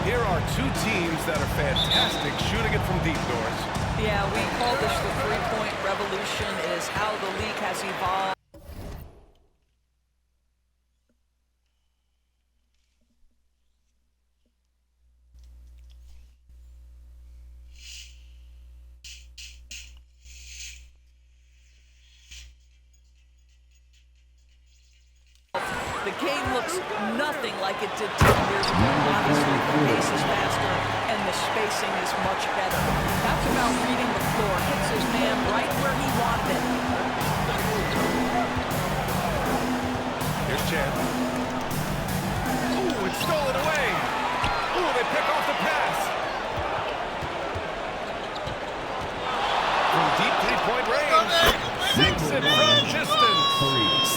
Here are two teams that are fantastic shooting it from deep, Doris. Yeah, we call this the three-point revolution, is how the league has evolved. The game looks nothing like it did 10 years ago. Obviously, the pace is faster and the spacing is much better. That's about reading the floor. Hits his man right where he wanted it. Here's Chan. Ooh, it's stolen away. Ooh, they pick off the pass. From deep three-point range. Sinks it from distance.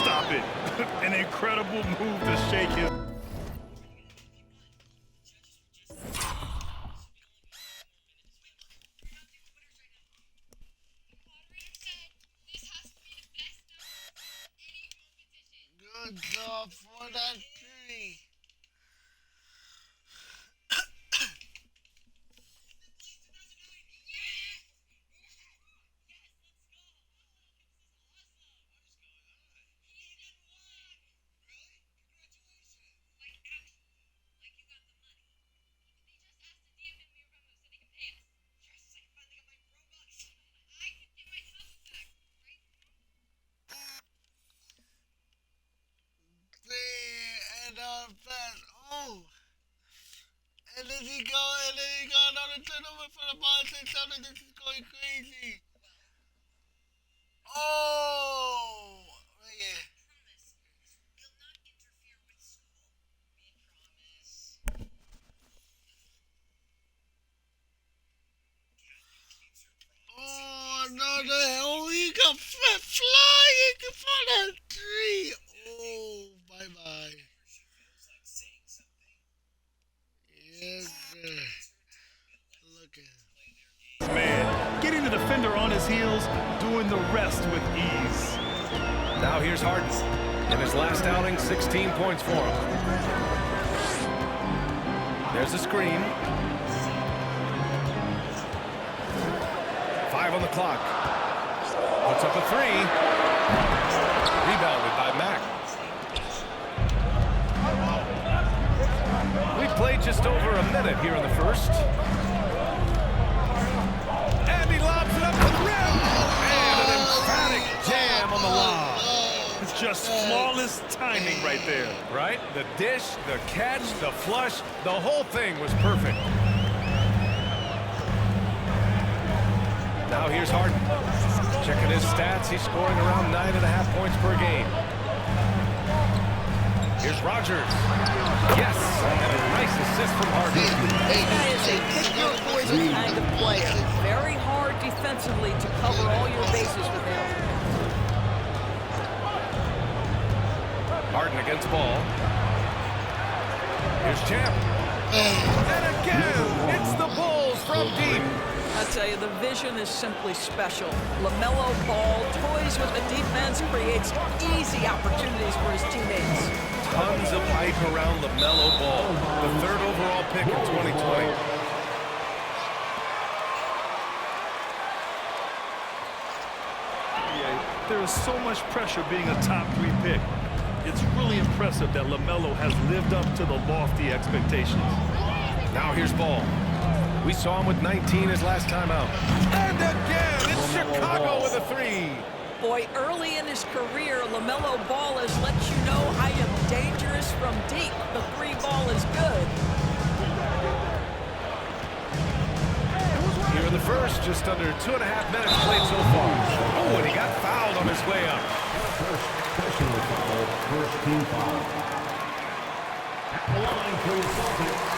Stop it. An incredible move to shake his... Good job for that three. Oh, and then he got another turnover for the ball. This is going crazy. Oh, yeah. Oh, another. Oh, he got flying for that three. Oh, bye-bye. Yes, sir. Look at him. Man, getting the defender on his heels, doing the rest with ease. Now here's Harden. In his last outing, 16 points for him. There's a screen. 5 on the clock. Puts up a three. Rebounded by Mack. We played just over a minute here in the first. And he lobs it up to the rim. And an emphatic jam on the lob. It's just flawless timing right there. Right? The dish, the catch, the flush, the whole thing was perfect. Now here's Harden. Checking his stats, he's scoring around 9.5 points per game. Here's Rogers. Yes, and a nice assist from Harden. This guy is a pick-your-poison kind of player. Very hard defensively to cover all your bases with him. Harden against ball. Here's Champ. And again, it's the Bulls from deep. I tell you, the vision is simply special. LaMelo Ball toys with the defense, creates easy opportunities for his teammates. Tons of hype around LaMelo Ball, the 3rd overall pick in 2020. Yeah, there is so much pressure being a top 3 pick. It's really impressive that LaMelo has lived up to the lofty expectations. Now here's Ball. We saw him with 19 his last time out. And again, it's Chicago with a three. Boy, early in his career, LaMelo Ball has let you know I am dangerous from deep. The three ball is good. Here in the first, just under 2.5 minutes played so far. Oh, and he got fouled on his way up. First team foul. At the line for the Celtics.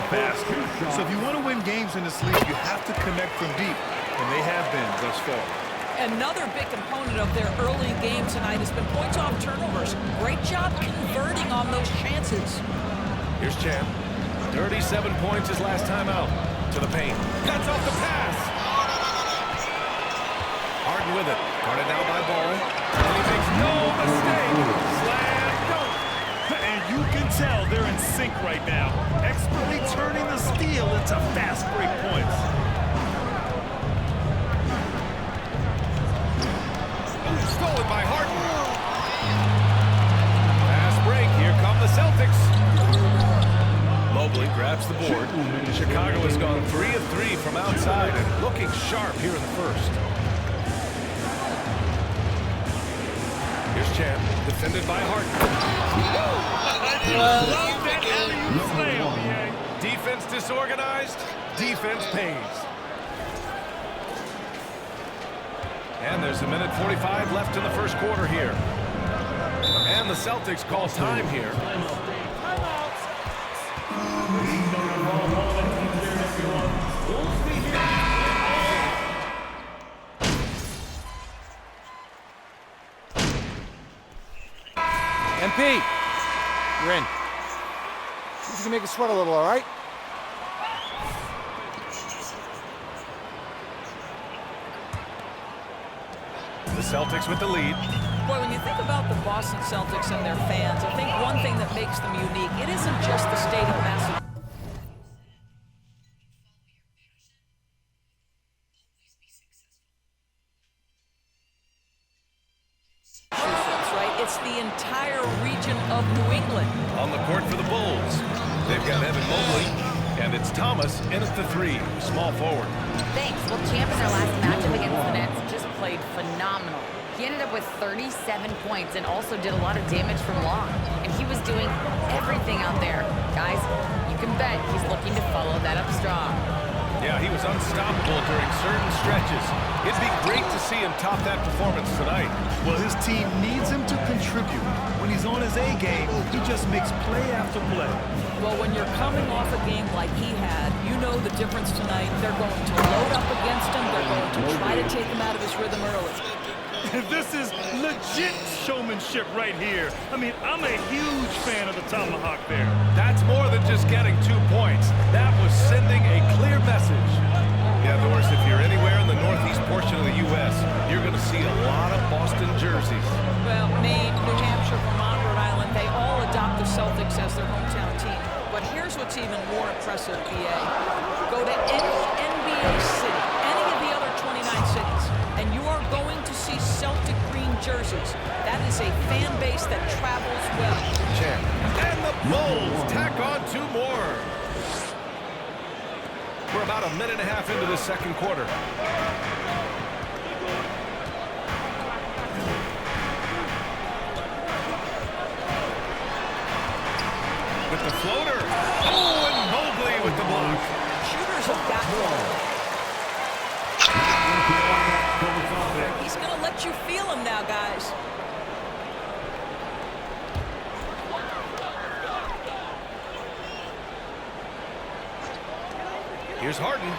Basket. So if you want to win games in this league, you have to connect from deep, and they have been thus far. Another big component of their early game tonight has been points off turnovers. Great job converting on those chances. Here's Chan. 37 points his last time out. To the paint. Cuts off the pass. Harden with it. Guarded now by Ball. And he makes no mistake. Slam dunk. And you can tell they're in sync right now, expertly turning the steal into fast break points. Stolen by Harden. Fast break. Here come the Celtics. Mobley grabs the board. Chicago has gone 3 of 3 from outside and looking sharp here in the first. Here's Champ, defended by Harden. Love that alley-oop slam, BA. Defense disorganized, defense pays. And there's 1:45 left in the first quarter here. And the Celtics call time here. MP, you're in. See if you can make us sweat a little, all right? The Celtics with the lead. Boy, when you think about the Boston Celtics and their fans, I think one thing that makes them unique, it isn't just the state of Massachusetts, right? It's the entire region of New England. On the court for the Bulls. They've got Evan Mobley, and it's Thomas in at the 3, small forward. Thanks. Well, Champ in their last matchup against the Nets just played phenomenal. He ended up with 37 points and also did a lot of damage from long. And he was doing everything out there. Guys, you can bet he's looking to follow that up strong. Yeah, he was unstoppable during certain stretches. It'd be great to see him top that performance tonight. Well, his team needs him to contribute. When he's on his A game, he just makes play after play. Well, when you're coming off a game like he had, you know the difference tonight. They're going to load up against him. They're going to try to take him out of his rhythm early. This is legit showmanship right here. I mean, I'm a huge fan of the tomahawk there. That's more than just getting 2 points. That was sending a clear message. Yeah, Doris, if you're anywhere in the northeast portion of the U.S., you're going to see a lot of Boston jerseys. Well, Maine, New Hampshire, Vermont, Rhode Island, they all adopt the Celtics as their hometown team. But here's what's even more impressive, BA. Go to any NBA city, any of the other 29 cities, and you are going to see Celtic green jerseys. That is a fan base that travels well. Champ. And the Bulls tack on 2 more. We're about a minute and a half into the second quarter. With the floater. Oh, and Mobley with the block. Shooters have got one. He's going to let you feel him now, guys. Here's Harden.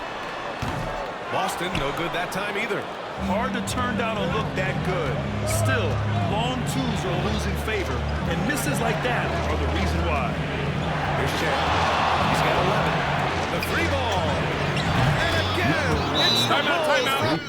Boston, no good that time either. Hard to turn down a look that good. Still, long twos are losing favor, and misses like that are the reason why. Here's Champ. He's got 11. The 3 ball. And again, it's the Bulls. Timeout.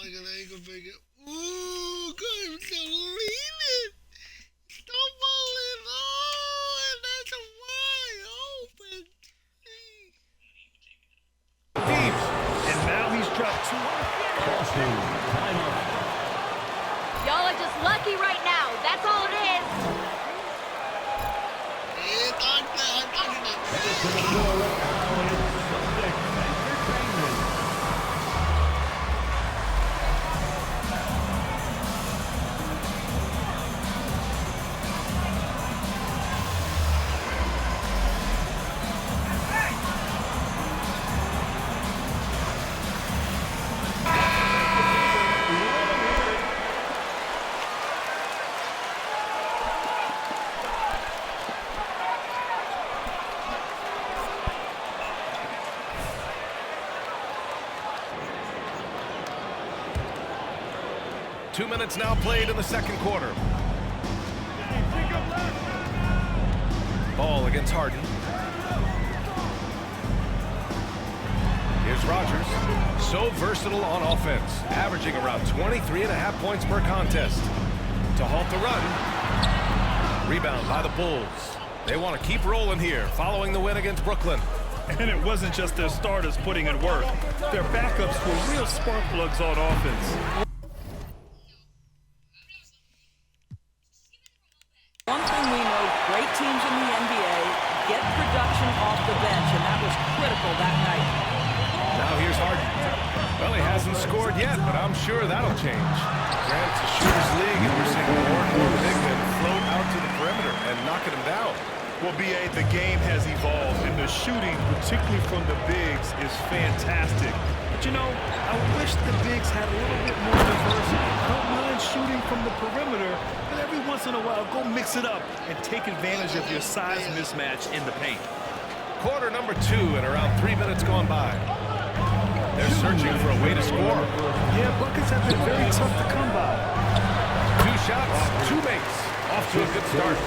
my god, I ain't gonna make it. Ooh, God, I'm still leaning. Stop falling. Oh, and that's a wide open. dropped 2. Boston, timeout. Y'all are just lucky right now. That's all it is. Headed to the floor right now, and it's Celtics Entertainment. Two minutes now played in the second quarter. Ball against Harden. Here's Rogers. So versatile on offense, averaging around 23.5 points per contest. To halt the run. Rebound by the Bulls. They want to keep rolling here, following the win against Brooklyn. And it wasn't just their starters putting in work. Their backups were real spark plugs on offense. One thing we know, great teams in the NBA get production off the bench, and that was critical that night. Now here's Harden. Well, he hasn't scored yet, but I'm sure that'll change. Grant's a shooter's league, and we're seeing more and more big men float out to the perimeter and knocking him down. Well, B.A., the game has evolved, and the shooting, particularly from the bigs, is fantastic. But, you know, I wish the bigs had a little bit more diversity. I don't mind shooting from the perimeter, but every once in a while, go mix it up and take advantage of your size mismatch in the paint. Quarter number 2 and around 3 minutes gone by. They're searching for a way to score. Yeah, buckets have been very tough to come by. 2 shots, 2 makes. Off to a good start.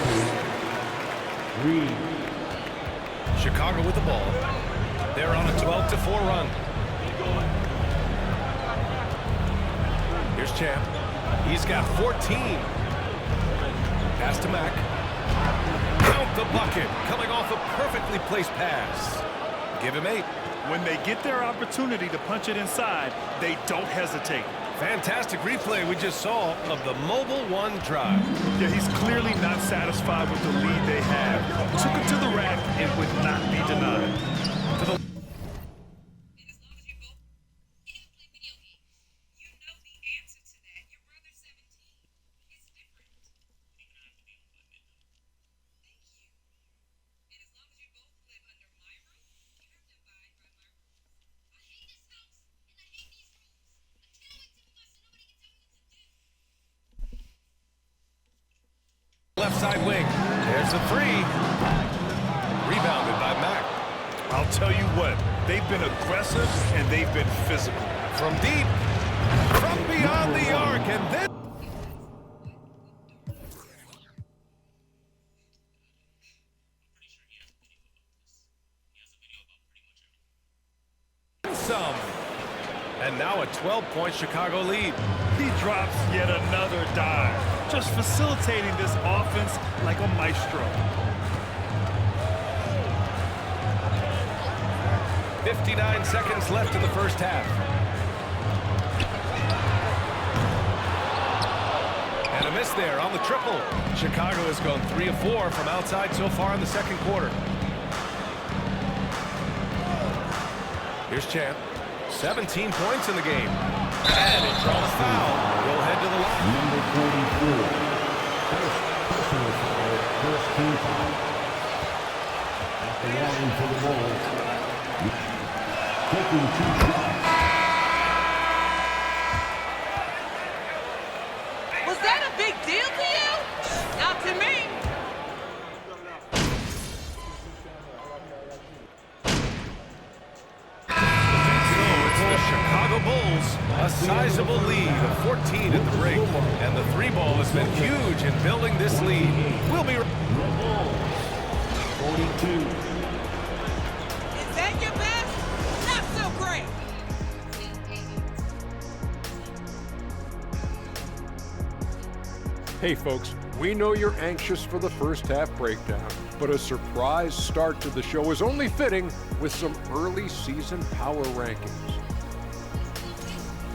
Chicago with the ball. They're on a 12-4 run. Here's Champ. He's got 14. Pass to Mack. Count the bucket. Coming off a perfectly placed pass. Give him 8. When they get their opportunity to punch it inside, they don't hesitate. Fantastic replay we just saw of the Mobile One drive. Yeah, he's clearly not satisfied with the lead they have. Took it to the rack and would not be denied. To the left side wing. There's a 3. Rebounded by Mack. I'll tell you what, they've been aggressive and they've been physical. From deep. From beyond the arc. And then some. And now a 12-point Chicago lead. He drops yet another dive, just facilitating this offense like a maestro. 59 seconds left in the first half. And a miss there on the triple. Chicago has gone 3 of 4 from outside so far in the second quarter. Here's Champ. 17 points in the game. And he draws foul. He'll head to the line. Number 44. First personal foul, first team foul. At the line for the Bulls. Taking 2 shots. Was that a big deal to you? Not to me. Chicago Bulls, a sizable lead of 14 at the break, and the 3 ball has been huge in building this lead. We'll be 42. Is that your best? Not so great. Hey folks, we know you're anxious for the first half breakdown, but a surprise start to the show is only fitting with some early season power rankings.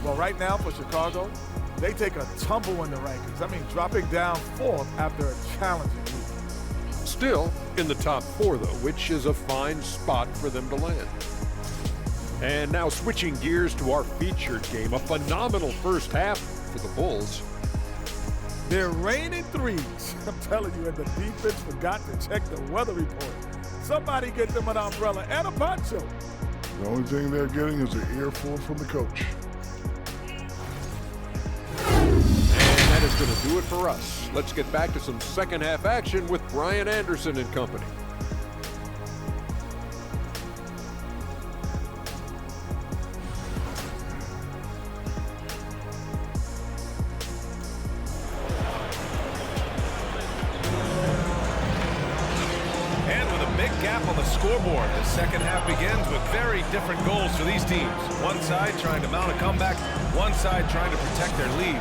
Well, right now for Chicago, they take a tumble in the rankings. I mean, dropping down 4th after a challenging week. Still in the top 4, though, which is a fine spot for them to land. And now switching gears to our featured game, a phenomenal first half for the Bulls. They're raining threes. I'm telling you, and the defense forgot to check the weather report. Somebody get them an umbrella and a poncho. The only thing they're getting is an earful from the coach. And that is going to do it for us. Let's get back to some second half action with Brian Anderson and company. On the scoreboard, the second half begins with very different goals for these teams. One side trying to mount a comeback, one side trying to protect their lead.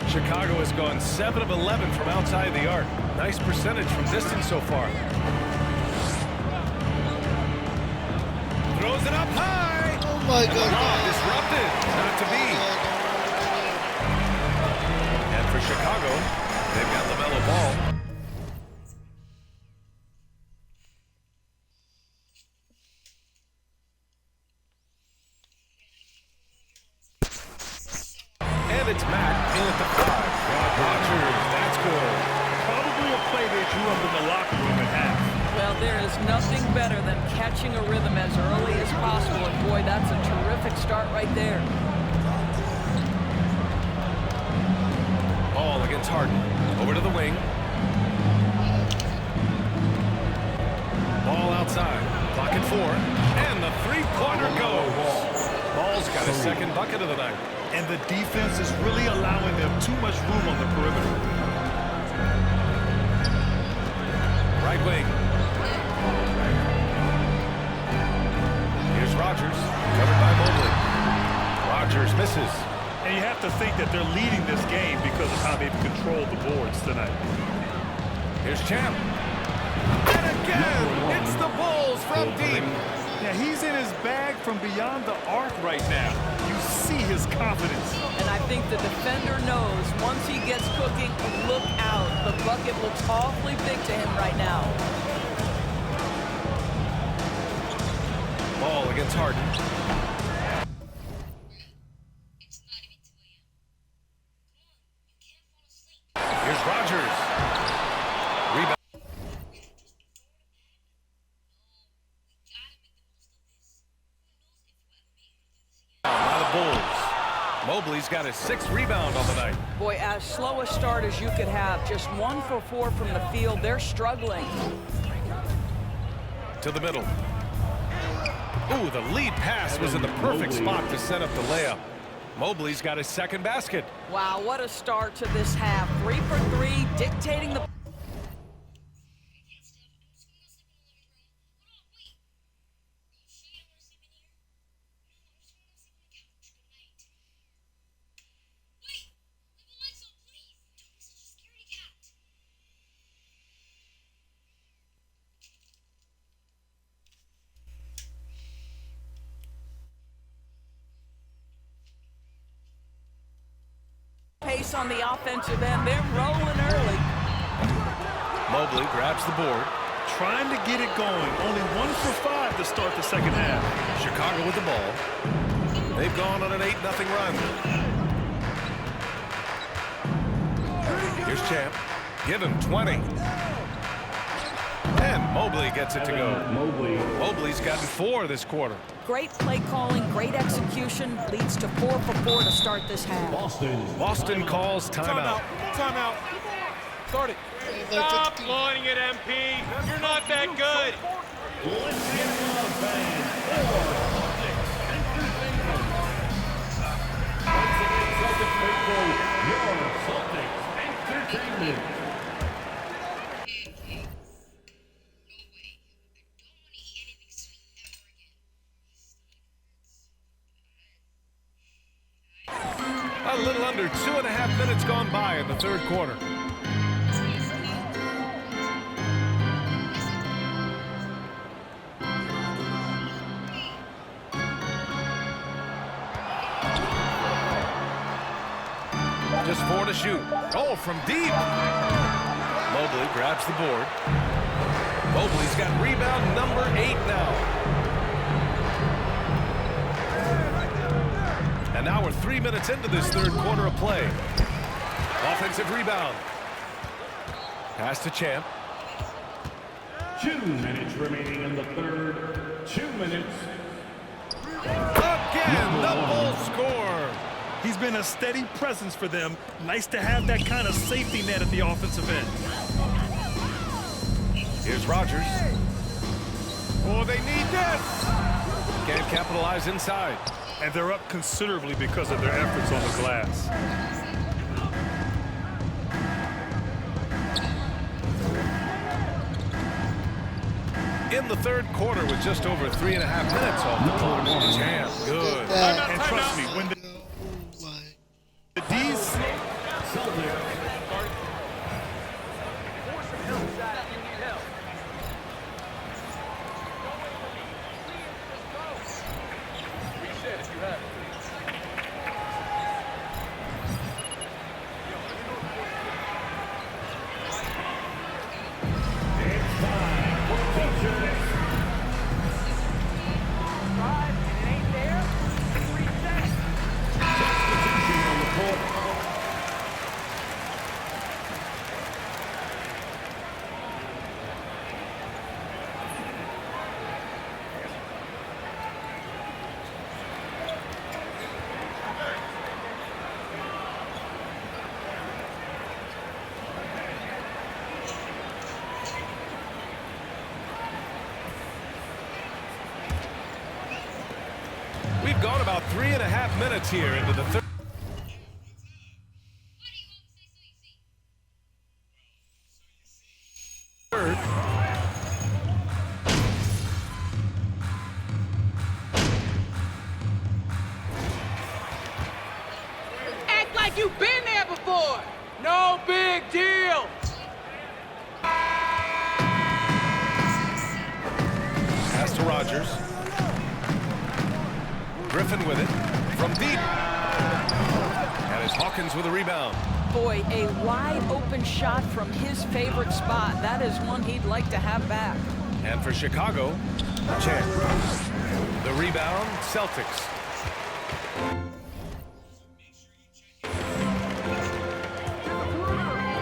Chicago has gone 7 of 11 from outside the arc. Nice percentage from distance so far. Throws it up high. Oh my God. Disrupted. Not to be. And for Chicago, they've got LaMelo Ball. And it's Mack in at the 5. Rogers, that's good. Probably a play they drew up in the locker room at half. Well, there is nothing better than catching a rhythm as early as possible, and boy, that's a terrific start right there. Ball against Harden. Over to the wing. Ball outside. Clock at 4. And the three-pointer goes. Ball's got his second bucket of the night. And the defense is really allowing them too much room on the perimeter. Right wing. Here's Rogers. Covered by Mobley. Rogers misses. And you have to think that they're leading this game because of how they've controlled the boards tonight. Here's Champ. And again, it's the Bulls from deep. Yeah, he's in his bag from beyond the arc right now. You see his confidence. And I think the defender knows once he gets cooking, look out. The bucket looks awfully big to him right now. Ball against Harden. Here's Rogers. Rebound. By the Bulls. Mobley's got his 6th rebound on the night. Boy, as slow a start as you could have. Just 1 for 4 from the field. They're struggling. To the middle. Ooh, the lead pass was in the perfect spot to set up the layup. Mobley's got his 2nd basket. Wow, what a start to this half. 3 for 3, dictating the... pace on the offensive end. They're rolling early. Mobley grabs the board. Trying to get it going. Only 1 for 5 to start the second half. Chicago with the ball. They've gone on an 8-0 run. Here's Champ. Give him 20. And Mobley gets it to go. Mobley's gotten 4 this quarter. Great play calling, great execution, leads to 4 for 4 to start this half. Boston calls timeout. Timeout. Start it. Stop loading it, MP. You're not that good. A little under 2.5 minutes gone by in the third quarter. to shoot. Oh, from deep. Mobley grabs the board. Mobley's got rebound number 8 now. And now we're 3 minutes into this third quarter of play. Offensive rebound. Pass to Champ. 2 minutes remaining in the third. 2 minutes. Again, the Bulls score. He's been a steady presence for them. Nice to have that kind of safety net at the offensive end. Here's Rogers. Oh, they need this. Can't capitalize inside. And they're up considerably because of their efforts on the glass. In the third quarter with just over 3.5 minutes off the clock. Damn, good. And trust me, when the D's... We've gone about 3.5 minutes here into the third. Act like you've been there before. No big deal. Pass to Rogers. Griffin with it from deep. And it's Hawkins with a rebound. Boy, a wide open shot from his favorite spot. That is one he'd like to have back. And for Chicago, Champ. The rebound, Celtics.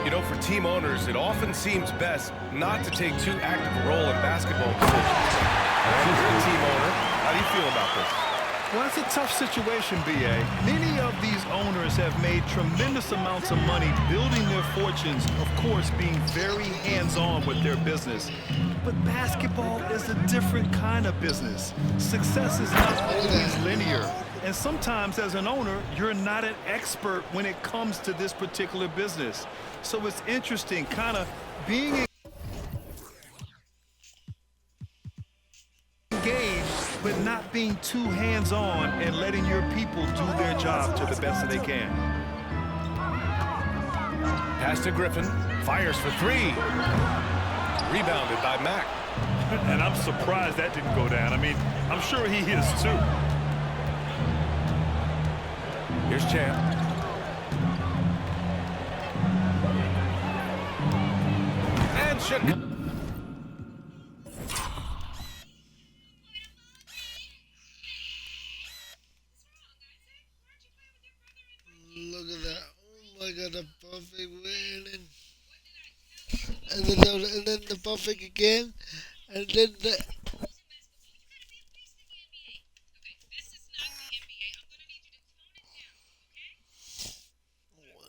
You know, for team owners, it often seems best not to take too active a role in basketball decisions. And you're a team owner. How do you feel about this? Well, it's a tough situation, B.A. Many of these owners have made tremendous amounts of money building their fortunes, of course, being very hands-on with their business. But basketball is a different kind of business. Success is not always linear. And sometimes, as an owner, you're not an expert when it comes to this particular business. So it's interesting, kind of being engaged, but not being too hands-on and letting your people do their job to the best that they can. Pass to Griffin. Fires for 3. Rebounded by Mack. And I'm surprised that didn't go down. I mean, I'm sure he is too. Here's Champ. And Chicago. Look at that. Oh my God, the perfect winning. And then the perfect again. And then the...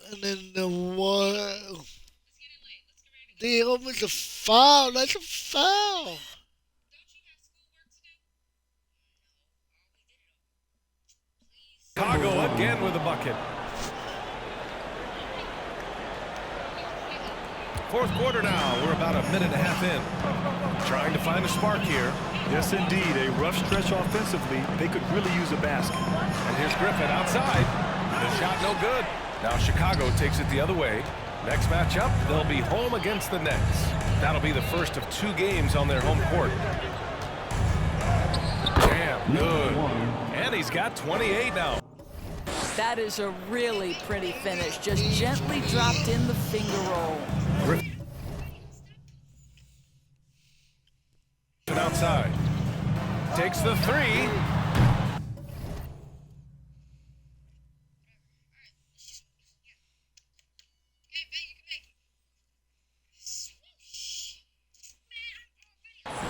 And then the one... They almost a foul. That's a foul. Chicago again with a bucket. Fourth quarter now. We're about a minute and a half in. Trying to find a spark here. Yes, indeed. A rough stretch offensively. They could really use a basket. And here's Griffin outside. The shot no good. Now Chicago takes it the other way. Next matchup, they'll be home against the Nets. That'll be the first of 2 games on their home court. Damn, good. And he's got 28 now. That is a really pretty finish. Just gently dropped in the finger roll. Outside. Takes the three.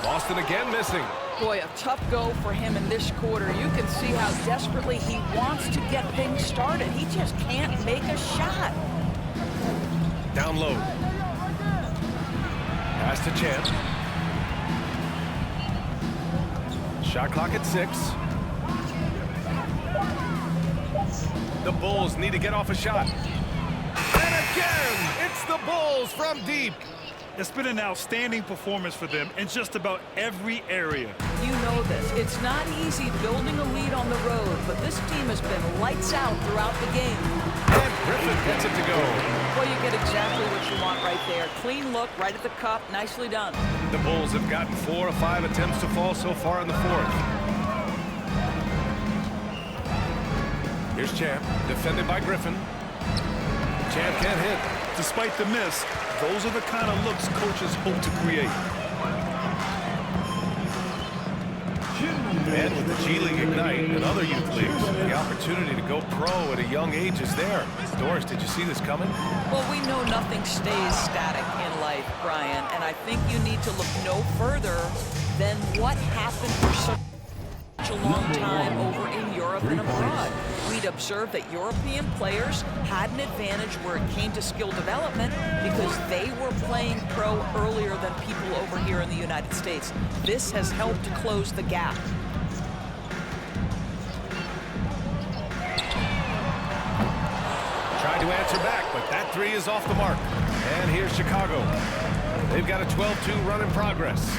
Boston again missing. Boy, a tough go for him in this quarter. You can see how desperately he wants to get things started. He just can't make a shot. Down low. Pass to Champ. Shot clock at 6. The Bulls need to get off a shot. And again, it's the Bulls from deep. It's been an outstanding performance for them in just about every area. You know this. It's not easy building a lead on the road, but this team has been lights out throughout the game. And Griffin gets it to go. Well, you get exactly what you want right there. Clean look, right at the cup. Nicely done. The Bulls have gotten 4 of 5 attempts to fall so far in the fourth. Here's Champ, defended by Griffin. Champ can't hit. Despite the miss, those are the kind of looks coaches hope to create. And with the G League Ignite and other youth leagues, the opportunity to go pro at a young age is there. Doris, did you see this coming? Well, we know nothing stays static in life, Brian, and I think you need to look no further than what happened for such a long time over in Europe and abroad. We'd observed that European players had an advantage where it came to skill development because they were playing pro earlier than people over here in the United States. This has helped to close the gap. Tried to answer back, but that three is off the mark. And here's Chicago. They've got a 12-2 run in progress.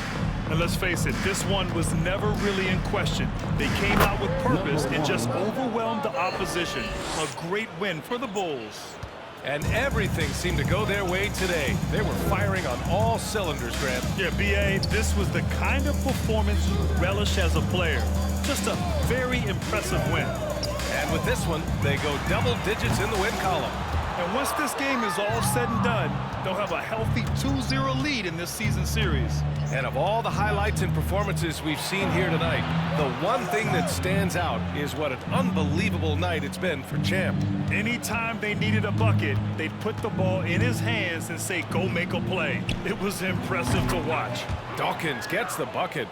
And let's face it, this one was never really in question. They came out with purpose and just overwhelmed the opposition. A great win for the Bulls. And everything seemed to go their way today. They were firing on all cylinders, Grant. Yeah, B.A., this was the kind of performance you relish as a player. Just a very impressive win. And with this one, they go double digits in the win column. And once this game is all said and done, they'll have a healthy 2-0 lead in this season series. And of all the highlights and performances we've seen here tonight, the one thing that stands out is what an unbelievable night it's been for Champ. Anytime they needed a bucket, they'd put the ball in his hands and say, go make a play. It was impressive to watch. Dawkins gets the bucket.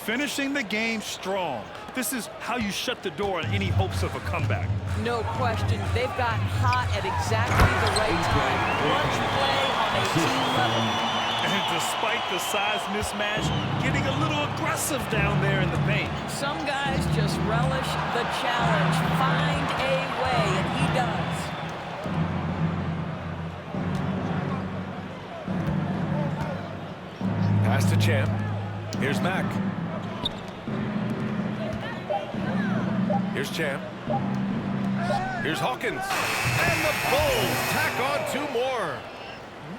Finishing the game strong. This is how you shut the door on any hopes of a comeback. No question. They've gotten hot at exactly the right time. Clutch play on a team level. And despite the size mismatch, getting a little aggressive down there in the paint. Some guys just relish the challenge. Find a way, and he does. Pass to Champ. Here's Mack. Here's Champ. Here's Hawkins. And the Bulls tack on 2 more.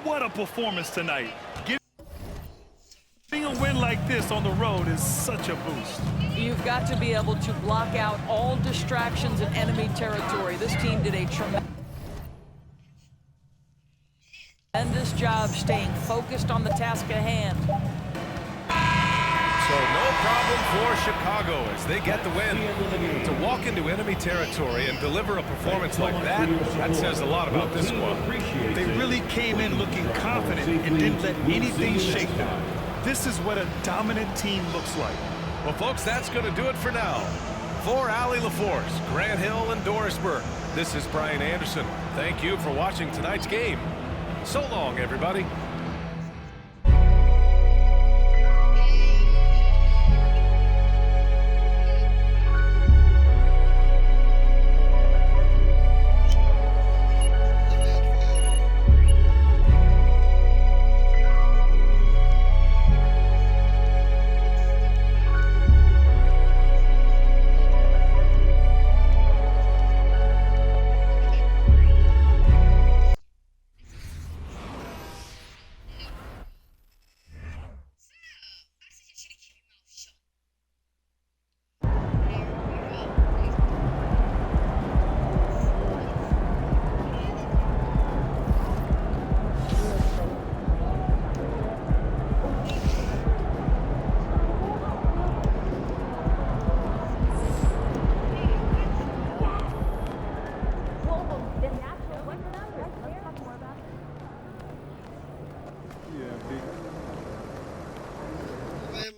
What a performance tonight. Getting a win like this on the road is such a boost. You've got to be able to block out all distractions in enemy territory. This team did a tremendous job staying focused on the task at hand. So no problem for Chicago as they get the win. To walk into enemy territory and deliver a performance like that says a lot about this squad. They really came in looking confident and didn't let anything shake them. This is what a dominant team looks like. Well, folks, that's going to do it for now. For Allie LaForce, Grant Hill, and Doris Burke, this is Brian Anderson. Thank you for watching tonight's game. So long, everybody.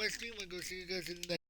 my stream. I'll go see you guys in the next